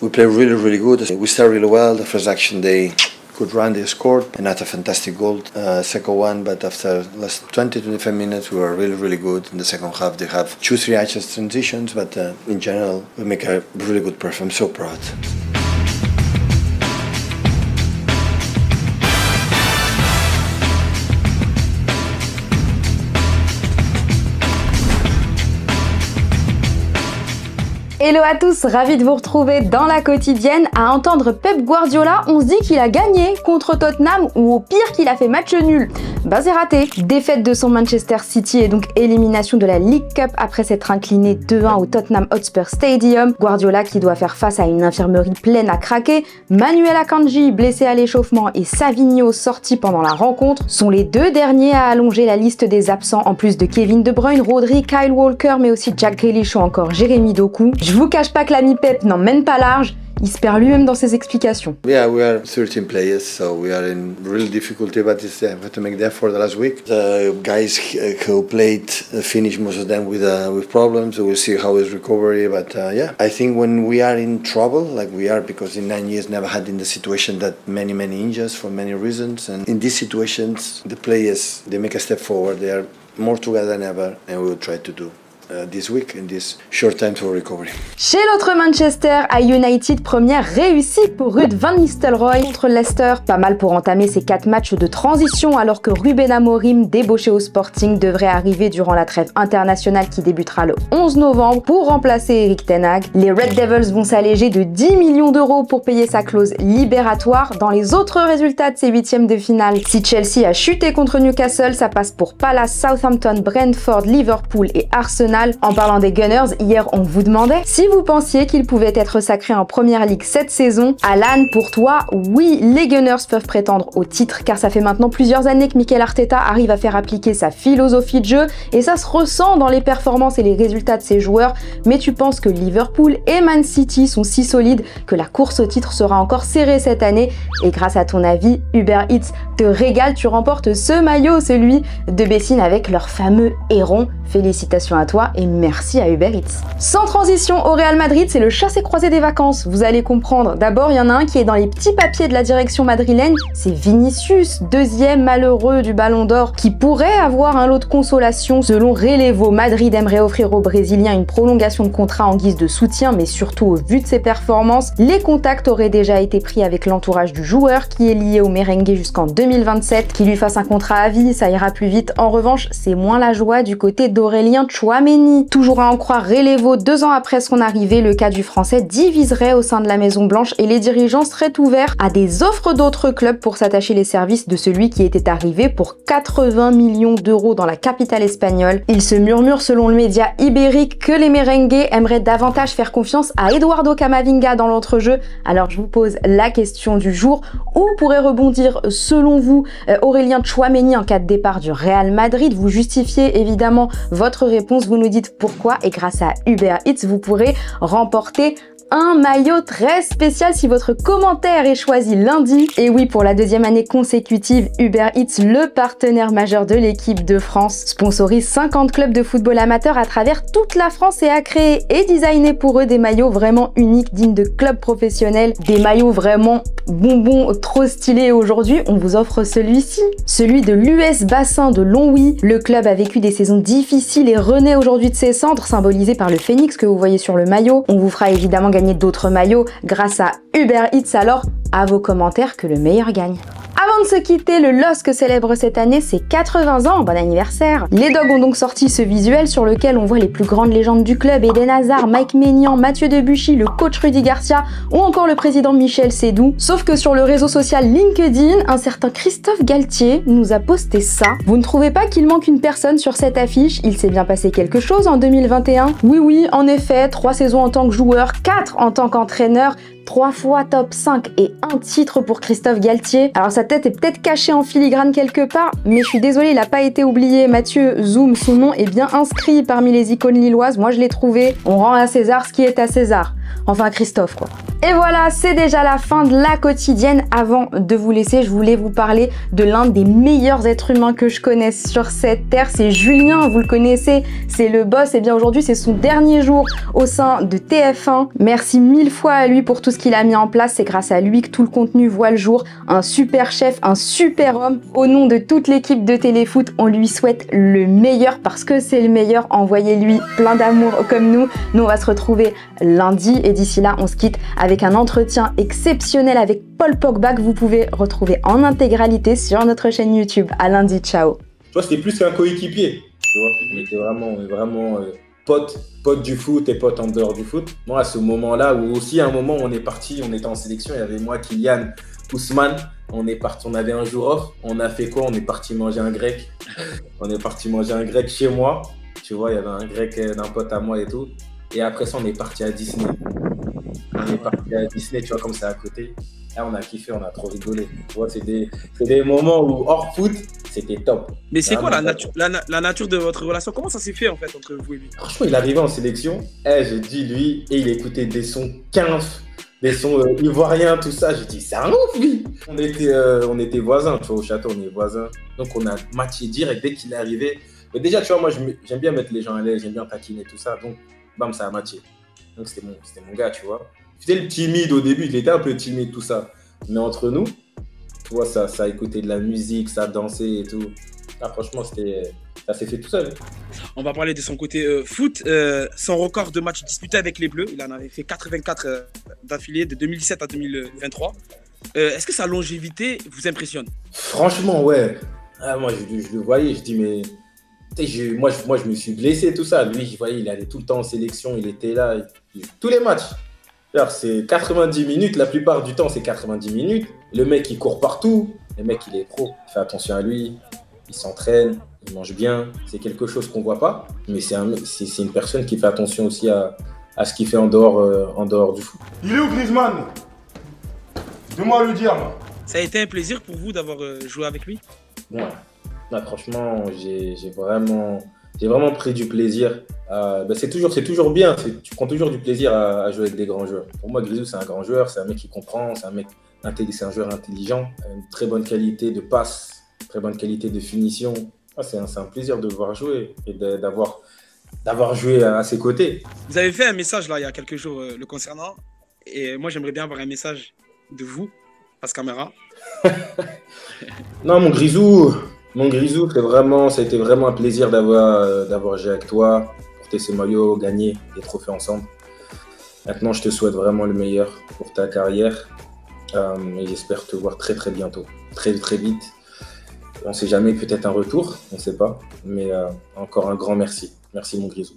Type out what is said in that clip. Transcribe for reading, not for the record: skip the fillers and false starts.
We played really good. We started really well. The first action they could run, they scored, and that's a fantastic goal. Second one, but after last 20-25 minutes, we were really good. In the second half, they have 2-3 actions transitions, but in general, we make a really good performance. I'm so proud. Hello à tous, ravi de vous retrouver dans la quotidienne. À entendre Pep Guardiola, on se dit qu'il a gagné contre Tottenham ou au pire qu'il a fait match nul. Bah c'est raté. Défaite de son Manchester City et donc élimination de la League Cup après s'être incliné 2-1 au Tottenham Hotspur Stadium. Guardiola qui doit faire face à une infirmerie pleine à craquer. Manuel Akanji blessé à l'échauffement et Savinho sorti pendant la rencontre sont les deux derniers à allonger la liste des absents en plus de Kevin De Bruyne, Rodri, Kyle Walker mais aussi Jack Grealish ou encore Jérémy Doku. Je vous cache pas que l'ami Pep n'emmène pas large. Il se perd lui-même dans ses explications. Yeah, we are 13 players, so we are in real difficulty, but we have to make the effort the last week. The guys who played finished most of them with problems, so we'll see how is recovery, but yeah. I think when we are in trouble, like we are, because in 9 years never had in the situation that many injuries for many reasons, and in these situations, the players, they make a step forward, they are more together than ever, and we will try to do this week in this short time for recovery. Chez l'autre Manchester, à United, première réussie pour Ruud van Nistelrooy contre Leicester. Pas mal pour entamer ses 4 matchs de transition alors que Ruben Amorim, débauché au Sporting, devrait arriver durant la trêve internationale qui débutera le 11 novembre pour remplacer Erik ten Hag. Les Red Devils vont s'alléger de 10 millions d'euros pour payer sa clause libératoire. Dans les autres résultats de ces huitièmes de finale, si Chelsea a chuté contre Newcastle, ça passe pour Palace, Southampton, Brentford, Liverpool et Arsenal. En parlant des Gunners, hier on vous demandait si vous pensiez qu'ils pouvaient être sacrés en Première Ligue cette saison. Alan, pour toi, oui, les Gunners peuvent prétendre au titre car ça fait maintenant plusieurs années que Mikel Arteta arrive à faire appliquer sa philosophie de jeu et ça se ressent dans les performances et les résultats de ses joueurs. Mais tu penses que Liverpool et Man City sont si solides que la course au titre sera encore serrée cette année et grâce à ton avis, Uber Eats te régale, tu remportes ce maillot, celui de Bessine avec leur fameux héron. Félicitations à toi et merci à Uber Eats. Sans transition, au Real Madrid, c'est le chassé-croisé des vacances. Vous allez comprendre. D'abord, il y en a un qui est dans les petits papiers de la direction madrilène. C'est Vinicius, deuxième malheureux du Ballon d'Or, qui pourrait avoir un lot de consolation. Selon Relevo, Madrid aimerait offrir aux Brésiliens une prolongation de contrat en guise de soutien, mais surtout au vu de ses performances, les contacts auraient déjà été pris avec l'entourage du joueur qui est lié au merengue jusqu'en 2027. Qu'il lui fasse un contrat à vie, ça ira plus vite. En revanche, c'est moins la joie du côté d'Aurélien Tchouaméni. Toujours à en croire Relevo, 2 ans après son arrivée, le cas du français diviserait au sein de la Maison Blanche et les dirigeants seraient ouverts à des offres d'autres clubs pour s'attacher les services de celui qui était arrivé pour 80 millions d'euros dans la capitale espagnole. Il se murmure selon le média ibérique que les merengues aimeraient davantage faire confiance à Eduardo Camavinga dans l'entrejeu. Alors je vous pose la question du jour, où pourrait rebondir selon vous Aurélien Tchouaméni en cas de départ du Real Madrid? Vous justifiez évidemment votre réponse, vous nous dites pourquoi et grâce à Uber Eats, vous pourrez remporter un maillot très spécial si votre commentaire est choisi lundi. Et oui, pour la 2e année consécutive, Uber Eats, le partenaire majeur de l'équipe de France, sponsorise 50 clubs de football amateur à travers toute la France et a créé et designé pour eux des maillots vraiment uniques, dignes de clubs professionnels. Des maillots vraiment bonbons, trop stylés. Aujourd'hui, on vous offre celui-ci, celui de l'US Bassin de Longwy. Le club a vécu des saisons difficiles et renaît aujourd'hui de ses cendres, symbolisé par le phénix que vous voyez sur le maillot. On vous fera évidemment gagner d'autres maillots grâce à Uber Eats, alors à vos commentaires que le meilleur gagne. Avant de se quitter, le LOSC célèbre cette année ses 80 ans, bon anniversaire. Les Dogs ont donc sorti ce visuel sur lequel on voit les plus grandes légendes du club, Eden Hazard, Mike Maignan, Mathieu Debuchy, le coach Rudy Garcia ou encore le président Michel Sédou. Sauf que sur le réseau social LinkedIn, un certain Christophe Galtier nous a posté ça. Vous ne trouvez pas qu'il manque une personne sur cette affiche? Il s'est bien passé quelque chose en 2021? Oui, en effet, 3 saisons en tant que joueur, 4 en tant qu'entraîneur, 3 fois top 5 et 1 titre pour Christophe Galtier. Alors sa tête est peut-être cachée en filigrane quelque part, mais je suis désolée, il n'a pas été oublié. Mathieu Zoom, son nom est bien inscrit parmi les icônes lilloises. Moi je l'ai trouvé. On rend à César ce qui est à César. enfin Christophe quoi. Et voilà, c'est déjà la fin de la quotidienne. Avant de vous laisser, je voulais vous parler de l'un des meilleurs êtres humains que je connaisse sur cette terre, c'est Julien, vous le connaissez, c'est le boss. Et bien aujourd'hui, c'est son dernier jour au sein de TF1. Merci mille fois à lui pour tout ce qu'il a mis en place, c'est grâce à lui que tout le contenu voit le jour. Un super chef, un super homme. Au nom de toute l'équipe de Téléfoot, on lui souhaite le meilleur parce que c'est le meilleur. Envoyez-lui plein d'amour comme nous. Nous, on va se retrouver lundi et d'ici là, on se quitte avec un entretien exceptionnel avec Paul Pogba que vous pouvez retrouver en intégralité sur notre chaîne YouTube. À lundi, ciao. Tu vois, c'était plus qu'un coéquipier. Tu vois, on était vraiment potes du foot et potes en dehors du foot. Moi, à ce moment-là, où aussi à un moment, on est parti, on était en sélection, il y avait moi, Kylian, Ousmane. On est parti, on avait un jour off. On a fait quoi? On est parti manger un grec. On est parti manger un grec chez moi. Tu vois, il y avait un grec d'un pote à moi et tout. Et après ça, on est parti à Disney. On est parti à Disney, tu vois, comme c'est à côté. Là, on a kiffé, on a trop rigolé. Tu vois, c'est des moments où, hors foot, c'était top. Mais c'est quoi la nature de votre relation? Comment ça s'est fait, en fait, entre vous et lui? Franchement, il arrivait en sélection. Je dis, lui, et il écoutait des sons 15, des sons ivoiriens, tout ça. Je dis, c'est un ouf, lui. On était voisins, tu vois, au château, on est voisins. Donc, on a matché direct dès qu'il est arrivé. Mais déjà, tu vois, moi, j'aime bien mettre les gens à l'aise, j'aime bien taquiner, tout ça. Donc, bam, ça a matché. Donc, c'était mon gars, tu vois. C'était le timide au début, il était un peu timide, tout ça. Mais entre nous, tu vois, ça écoutait de la musique, ça dansait et tout. Ah, franchement, ça s'est fait tout seul. On va parler de son côté foot. Son record de matchs disputés avec les Bleus, il en avait fait 84 d'affilée de 2017 à 2023. Est-ce que sa longévité vous impressionne? Franchement, ouais. Ah, moi, je le voyais, je dis, mais... Moi, je me suis blessé, tout ça. Lui, je voyais, il allait tout le temps en sélection, il était là. Tous les matchs. Alors, c'est 90 minutes, la plupart du temps, c'est 90 minutes. Le mec, il court partout. Le mec, il est pro. Il fait attention à lui. Il s'entraîne. Il mange bien. C'est quelque chose qu'on ne voit pas. Mais c'est une personne qui fait attention aussi à ce qu'il fait en dehors du foot. Il est où, Griezmann? Dis-moi le dire, moi. Ça a été un plaisir pour vous d'avoir joué avec lui? Ouais. Non, franchement, j'ai vraiment pris du plaisir. C'est toujours bien. Tu prends toujours du plaisir à jouer avec des grands joueurs. Pour moi, Grisou, c'est un grand joueur. C'est un mec qui comprend. C'est un joueur intelligent. Une très bonne qualité de passe. Très bonne qualité de finition. C'est un plaisir de le voir jouer et d'avoir joué à ses côtés. Vous avez fait un message là il y a quelques jours le concernant. Et moi, j'aimerais bien avoir un message de vous, face caméra. Non, mon Grisou, ça a été vraiment un plaisir d'avoir joué avec toi, porter ce maillot, gagner des trophées ensemble. Maintenant, je te souhaite vraiment le meilleur pour ta carrière et j'espère te voir très très bientôt, très très vite. On ne sait jamais, peut-être un retour, on ne sait pas, mais encore un grand merci. Merci mon Grisou.